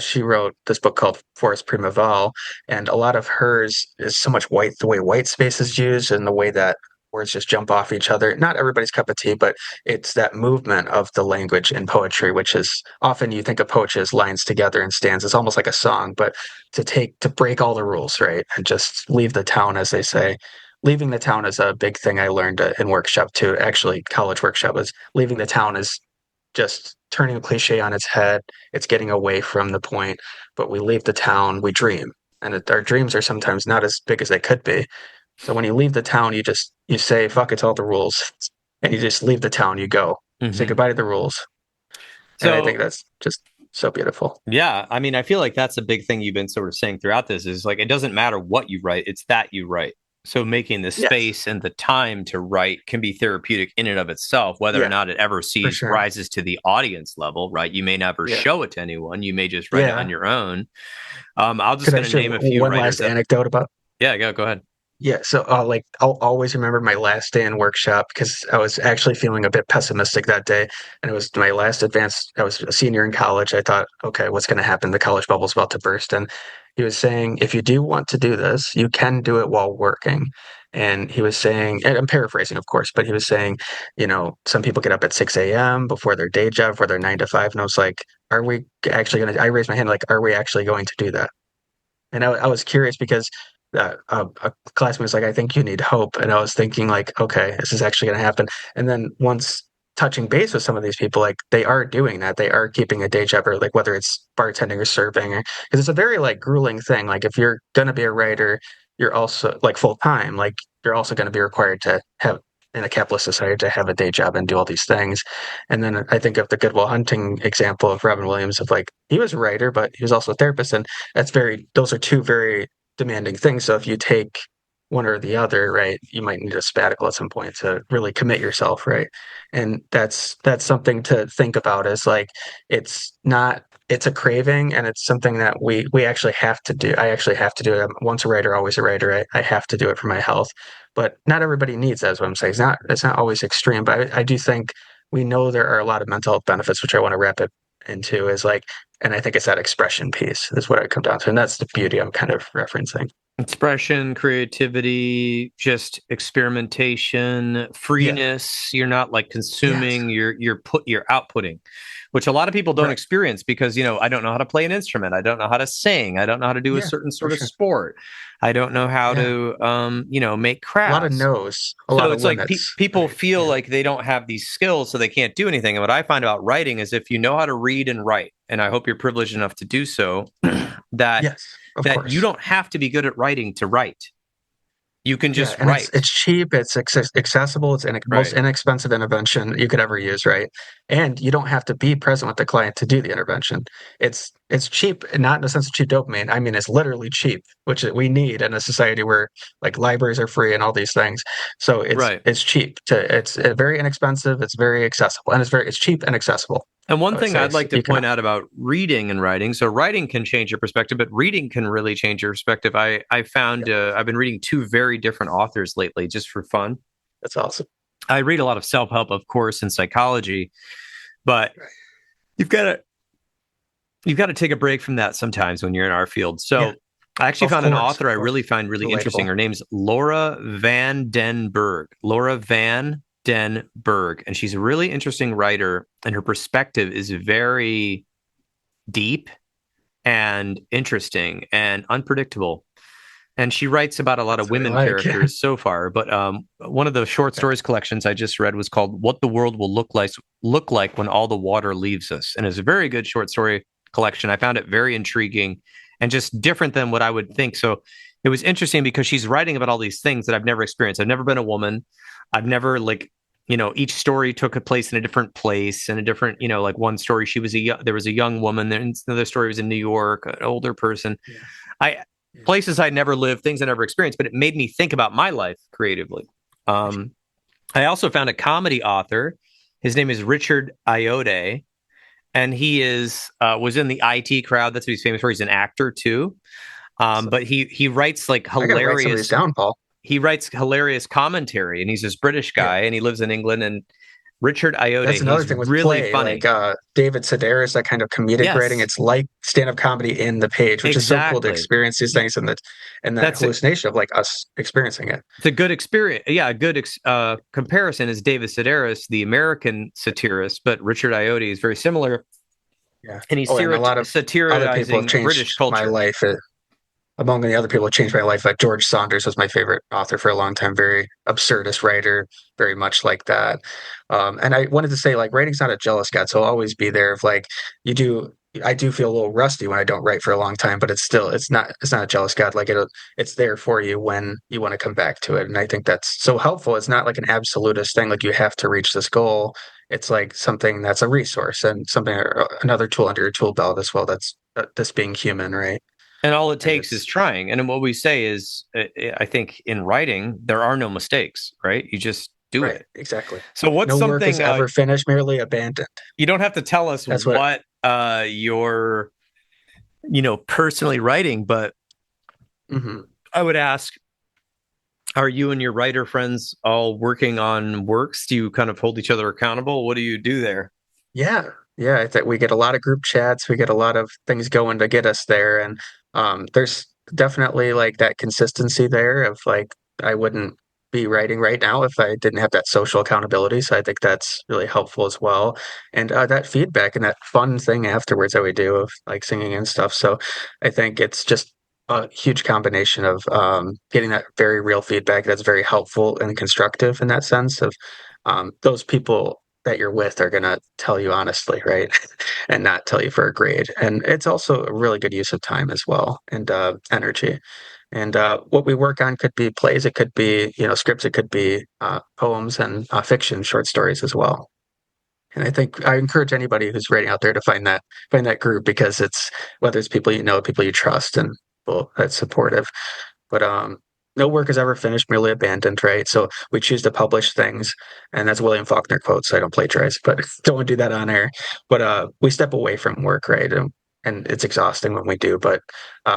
She wrote this book called Forest Primaval, and a lot of hers is so much white, the way white space is used, and the way that words just jump off each other. Not everybody's cup of tea, but it's that movement of the language in poetry, which is often you think of poetry as lines together and stanzas, almost like a song, but to break all the rules, right, and just leave the town, as they say. Leaving the town is a big thing I learned in workshop too. Actually, college workshop was leaving the town is just turning a cliche on its head. It's getting away from the point, but we leave the town, we dream, and our dreams are sometimes not as big as they could be. So when you leave the town, you say fuck it's all the rules, and you just leave the town. You go say Hmm. goodbye to the rules, and I think So, that's just so beautiful. yeah, I mean, I feel like that's a big thing you've been sort of saying throughout this is like it doesn't matter what you write, it's that you write. So making the Yes, space and the time to write can be therapeutic in and of itself, whether or yeah, not it ever for sees sure. rises to the audience level, right? You may never Yeah, show it to anyone. You may just write it on yeah. your own. I'm just Could I going to share name a few one writers last that, anecdote about yeah, go ahead. yeah, so like I'll always remember my last day in workshop because I was actually feeling a bit pessimistic that day, and it was my last advanced. I was a senior in college. I thought, okay, what's going to happen? The college bubble's about to burst, and he was saying, if you do want to do this, you can do it while working. And he was saying, and I'm paraphrasing, of course, but he was saying, some people get up at 6 a.m. before their day job, for their 9 to 5, and I was like, are we actually going to? I raised my hand, like, are we actually going to do that? And I was curious because a classmate was like, I think you need hope. And I was thinking, like, okay, this is actually going to happen. And then once touching base with some of these people, like, they are doing that. They are keeping a day job, or like whether it's bartending or serving, because it's a very like grueling thing. Like, if you're going to be a writer, you're also like full time, like, you're also going to be required to have in a capitalist society to have a day job and do all these things. And then I think of the Goodwill Hunting example of Robin Williams of like, he was a writer, but he was also a therapist. And those are two very demanding things. So if you take one or the other, right, you might need a sabbatical at some point to really commit yourself, right? And that's something to think about is like it's not it's a craving, and it's something that we actually have to do. I actually have to do it. I'm once a writer, always a writer. I have to do it for my health. But not everybody needs that, is what I'm saying. It's not always extreme, but I do think we know there are a lot of mental health benefits, which I want to wrap it into is like, and I think it's that expression piece is what I come down to. And that's the beauty I'm kind of referencing. Expression, creativity, just experimentation, Yeah. freeness. You're not like Yes. consuming, you're outputting, which a lot of people don't Right. experience because, I don't know how to play an instrument. I don't know how to sing. I don't know how to do a Yeah, certain for sort of sure. sport. I don't know how Yeah. to, make A lot of crafts. no's, a lot So of it's like limits. people Right. feel Yeah. like they don't have these skills, so they can't do anything. And what I find about writing is if you know how to read and write, and I hope you're privileged enough to do so, that Yes, of that you course. don't have to be good at writing to write. You can Yeah, just and it's write. it's cheap, it's accessible, it's the most Right. inexpensive intervention you could ever use, right? And you don't have to be present with the client to do the intervention. It's cheap, not in the sense of cheap dopamine. I mean, it's literally cheap, which we need in a society where like libraries are free and all these things. So Right. it's cheap to it's very inexpensive, it's very accessible, and it's cheap and accessible. And I one would thing say I'd so like to you can. point out about reading and writing, so writing can change your perspective, but reading can really change your perspective. I found Yeah, I've been reading two very different authors lately just for fun. that's awesome. I read a lot of self-help, of course, and psychology, but Right. you've got to you've got to take a break from that sometimes when you're in our field. Yeah, So I actually of found an course, author of I course. really find really interesting. Relatable. Her name's Laura Van Den Berg. Laura Van Den Berg. And she's a really interesting writer, and her perspective is very deep and interesting and unpredictable. And she writes about a lot of That's what I women like. characters so far. But one of the short Okay. stories collections I just read was called "What the World Will Look Like When All the Water Leaves Us," and it's a very good short story collection. I found it very intriguing and just different than what I would think. So it was interesting because she's writing about all these things that I've never experienced. I've never been a woman. I've never each story took a place in a different place and a different, like one story there was a young woman, then another story was in New York, an older person. Yeah. I Yeah. Places I never lived, things I never experienced, but it made me think about my life creatively. Um, I also found a comedy author. His name is Richard Iode, and he is was in the IT crowd. That's what he's famous for. He's an actor too. So But he writes like I gotta write some of these hilarious. down, Paul. He writes hilarious commentary, and he's this British Yeah. guy, and he lives in England. And Richard That's Iode, another he's thing with really play, funny. like David Sedaris, that kind of comedic writing. Yes, It's like stand-up comedy in the page, which is so cool to exactly. experience these things and that That's it. hallucination of like us experiencing it. It's a good experience. Yeah, a good comparison is David Sedaris, the American satirist, but Richard Iode is very similar, Yeah. and he's Oh, and a lot of other people have satirizing British changed my culture. life. Among the other people who changed my life, like George Saunders was my favorite author for a long time. Very absurdist writer, very much like that. And I wanted to say, like, writing's not a jealous God, so I'll always be there. If like you do, I do feel a little rusty when I don't write for a long time, but it's not a jealous God. Like it's there for you when you want to come back to it. And I think that's so helpful. It's not like an absolutist thing, like you have to reach this goal. It's like something that's a resource and something another tool under your tool belt as well. That's this being human, right? And all it And takes is it's trying. And what we say is, I think in writing, there are no mistakes, right? You just do right, it. exactly. So, what's No work is something ever finished, merely abandoned. you don't have to tell us That's what. what you're, personally writing, but Mhm. I would ask, are you and your writer friends all working on works? Do you kind of hold each other accountable? What do you do there? Yeah, yeah. I think we get a lot of group chats. We get a lot of things going to get us there, and there's definitely like that consistency there of like I wouldn't be writing right now if I didn't have that social accountability. So I think that's really helpful as well, and that feedback and that fun thing afterwards that we do of like singing and stuff. So I think it's just a huge combination of getting that very real feedback that's very helpful and constructive in that sense of those people that you're with are going to tell you honestly, right? And not tell you for a grade. And it's also a really good use of time as well and energy. And what we work on could be plays, it could be scripts, it could be poems and fiction, short stories as well. And I think I encourage anybody who's writing out there to find that group because it's whether it's people you know, people you trust, and people that's supportive. But no work is ever finished, merely abandoned, right? So we choose to publish things, and that's William Faulkner quote. So I don't plagiarize, but don't want to do that on air. But we step away from work, right? And it's exhausting when we do, but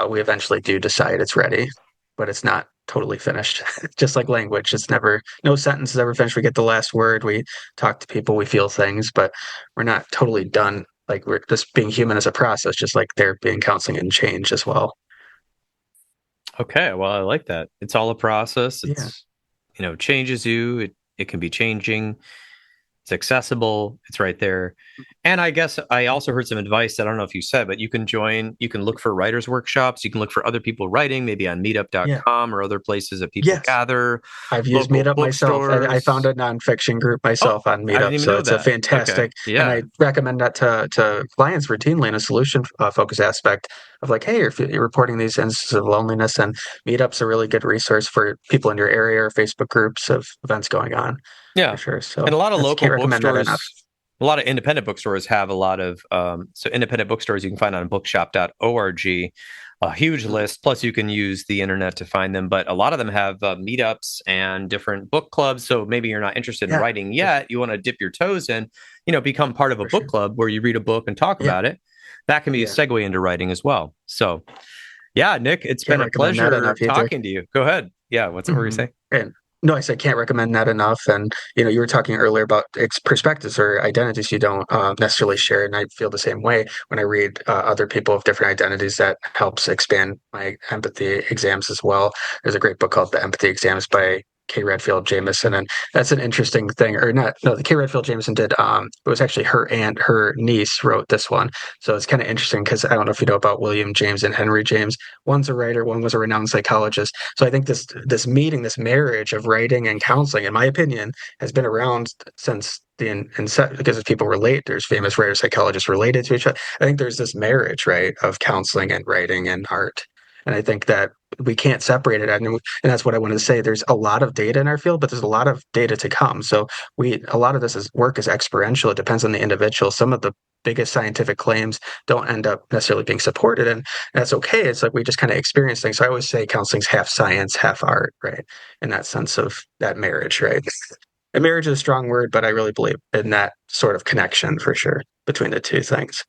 we eventually do decide it's ready, but it's not totally finished. Just like language, it's never no sentence is ever finished. We get the last word. We talk to people, we feel things, but we're not totally done. Like we're just being human as a process, just like therapy and counseling and change as well. Okay, well, I like that. It's all a process. Yeah. It's, changes you. It can be changing. It's accessible. It's right there. And I guess I also heard some advice that I don't know if you said, but you can look for writers' workshops. You can look for other people writing, maybe on Yeah. meetup.com or other places that people Yes. gather, I've used local Meetup myself. I found bookstores. a nonfiction group Oh, myself on I didn't Meetup, even so know it's a that. Okay. fantastic, and Yeah. I recommend that to clients routinely in a solution focus aspect of like, hey, if you're reporting these instances of loneliness, and Meetup's a really good resource for people in your area or Facebook groups of events going on, for Yeah. sure. And So a lot of I local can't recommend that enough. bookstores, a lot of independent bookstores have a lot of, so independent bookstores you can find on bookshop.org, a huge Mhm. list. Plus, you can use the internet to find them. But a lot of them have meetups and different book clubs. So maybe you're not interested in Yeah, writing yet. You want to dip your toes in, become part of a for book sure. club where you read a book and talk Yeah, about it. That can be a yeah. segue into writing as well. So, yeah, Nick, it's Can't been a recommend that pleasure enough either. talking to you. Go ahead. Yeah, what were you Mhm. saying? And no, I said can't recommend that enough. And you were talking earlier about perspectives or identities you don't necessarily share, and I feel the same way when I read other people of different identities. That helps expand my empathy exams as well. There's a great book called The Empathy Exams by K. Redfield Jameson, and that's an interesting thing. Or not? No, the K. Redfield Jameson did. It was actually her aunt, her niece wrote this one, so it's kind of interesting because I don't know if you know about William James and Henry James. One's a writer, one was a renowned psychologist. So I think this meeting, this marriage of writing and counseling, in my opinion, has been around since the inception because if people relate, there's famous writer psychologists related to each other. I think there's this marriage, right, of counseling and writing and art. And I think that we can't separate it. And that's what I wanted to say. There's a lot of data in our field, but there's a lot of data to come. So a lot of this work is experiential. It depends on the individual. Some of the biggest scientific claims don't end up necessarily being supported. And that's okay. It's like we just kind of experience things. So I always say counseling's half science, half art, right? In that sense of that marriage, right? And marriage is a strong word, but I really believe in that sort of connection for sure between the two things,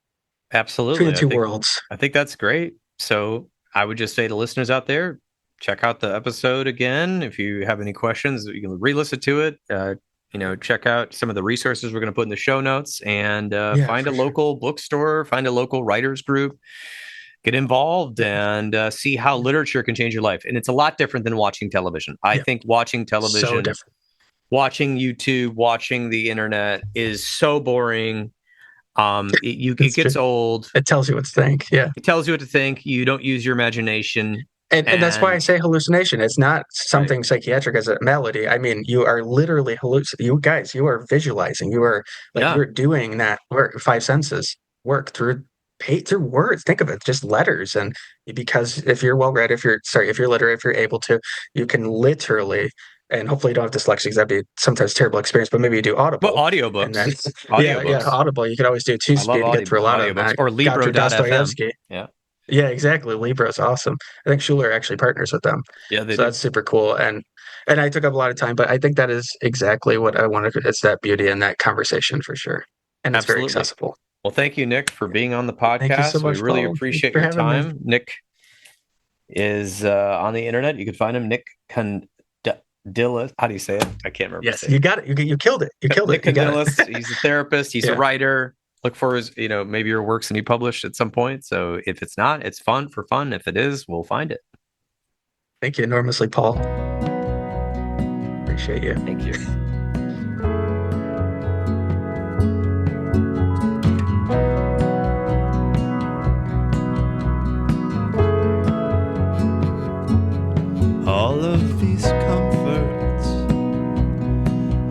between the Absolutely. two worlds. I think that's great. So I would just say to listeners out there, check out the episode again. If you have any questions, you can re-listen to it. Check out some of the resources we're going to put in the show notes, and Yeah, find a for sure. local bookstore, find a local writers group, get involved, Yeah, and see how yeah. literature can change your life. And it's a lot different than watching television. I Yeah. think watching So television, different. watching YouTube, watching the internet is so boring. It It's gets true. old. It tells you what to think. Yeah. It tells you what to think. You don't use your imagination. And that's why I And say hallucination. It's not right. something psychiatric as a malady. I mean, you are literally you guys, you are visualizing. You are like Yeah. you're doing that work, five senses work through words. Think of it, just letters. And because if you're well read, if you're literate, if you're able to, you can literally, and hopefully you don't have dyslexia because that'd be sometimes a terrible experience, but maybe you do Well, Audible. And then audiobooks. yeah, Audiobooks. Audible. You could always do two I love speed to get through a lot of them. audiobooks, or Got through libro.fm. Dostoevsky. Yeah. Yeah, exactly. Libra is awesome. I think Schuler actually partners with them. Yeah, they So do. that's super cool. And I took up a lot of time, but I think that is exactly what I wanted. It's that beauty in that conversation for sure. And it's very Absolutely. accessible. Well, thank you, Nick, for Yeah. being on the Thank you so podcast. We much, really Paul. Thanks appreciate for your having me. time. Nick is on the internet. You can find him, Nick Kondyles. How do you say it? I can't remember. Yes, you got it. You killed it. You killed Nick it. You got Kondyles. it. He's a therapist. He's a Yeah. writer. Look for his, maybe your works and he published at some point. So if it's not, it's fun for fun. If it is, we'll find it. Thank you enormously, Paul. Appreciate you. Thank you. All of these comforts,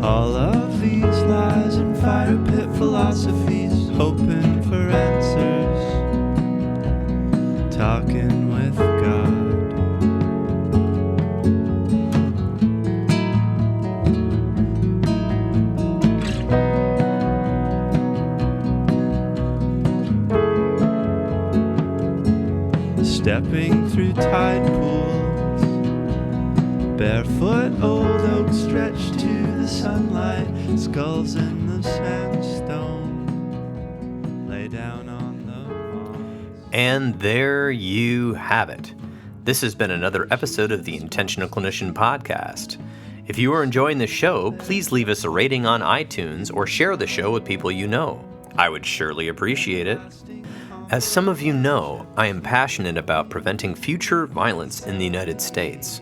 all of these lies and fire pit philosophies, hoping for answers, talking with God. Stepping through tide pools, barefoot old oak stretched to the sunlight, skulls in the sandstone, lay down on the moss. And there you have it. This has been another episode of the Intentional Clinician Podcast. If you are enjoying the show, please leave us a rating on iTunes or share the show with people you know. I would surely appreciate it. As some of you know, I am passionate about preventing future violence in the United States.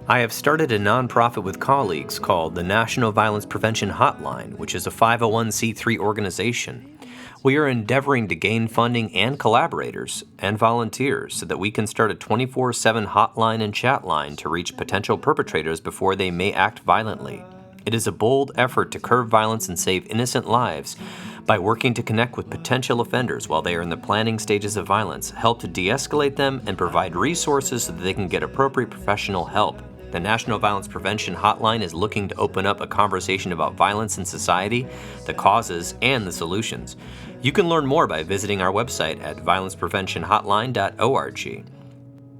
I have started a nonprofit with colleagues called the National Violence Prevention Hotline, which is a 501c3 organization. We are endeavoring to gain funding and collaborators and volunteers so that we can start a 24/7 hotline and chat line to reach potential perpetrators before they may act violently. It is a bold effort to curb violence and save innocent lives by working to connect with potential offenders while they are in the planning stages of violence, help to de-escalate them, and provide resources so that they can get appropriate professional help. The National Violence Prevention Hotline is looking to open up a conversation about violence in society, the causes, and the solutions. You can learn more by visiting our website at violencepreventionhotline.org.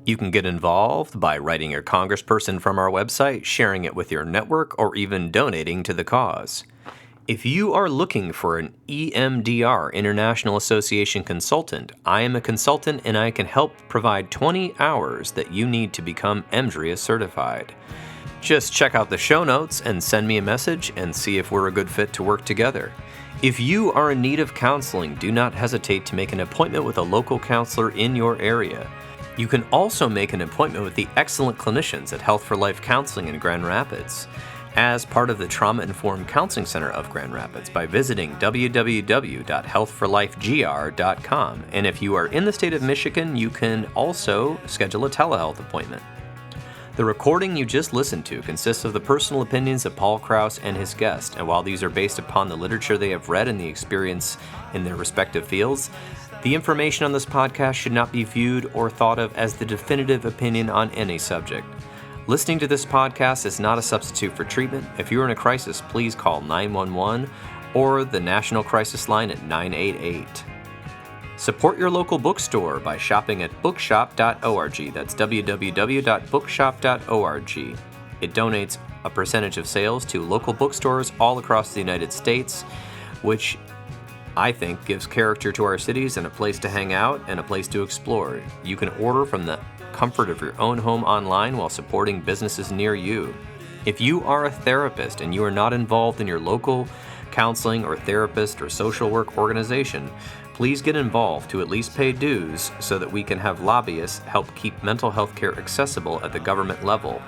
You can get involved by writing your congressperson from our website, sharing it with your network, or even donating to the cause. If you are looking for an EMDR International Association consultant, I am a consultant and I can help provide 20 hours that you need to become EMDRIA certified. Just check out the show notes and send me a message and see if we're a good fit to work together. If you are in need of counseling, do not hesitate to make an appointment with a local counselor in your area. You can also make an appointment with the excellent clinicians at Health for Life Counseling in Grand Rapids as part of the Trauma Informed Counseling Center of Grand Rapids by visiting www.healthforlifegr.com. And if you are in the state of Michigan, you can also schedule a telehealth appointment. The recording you just listened to consists of the personal opinions of Paul Krauss and his guest, and while these are based upon the literature they have read and the experience in their respective fields, the information on this podcast should not be viewed or thought of as the definitive opinion on any subject. Listening to this podcast is not a substitute for treatment. If you're in a crisis, please call 911 or the National Crisis Line at 988. Support your local bookstore by shopping at bookshop.org. That's www.bookshop.org. It donates a percentage of sales to local bookstores all across the United States, which I think gives character to our cities and a place to hang out and a place to explore. You can order from the comfort of your own home online while supporting businesses near you. If you are a therapist and you are not involved in your local counseling or therapist or social work organization, please get involved to at least pay dues so that we can have lobbyists help keep mental health care accessible at the government level,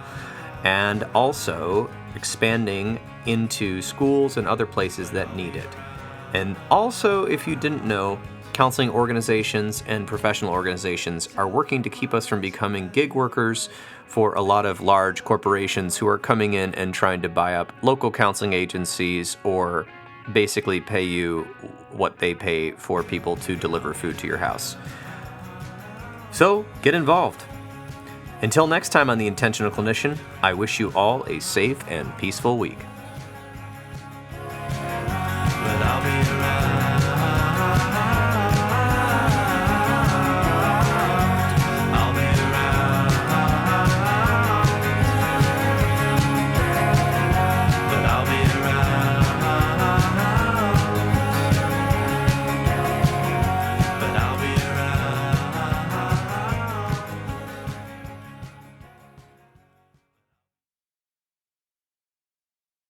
and also expanding into schools and other places that need it. And also, if you didn't know, counseling organizations and professional organizations are working to keep us from becoming gig workers for a lot of large corporations who are coming in and trying to buy up local counseling agencies or basically pay you what they pay for people to deliver food to your house. So, get involved. Until next time on The Intentional Clinician, I wish you all a safe and peaceful week.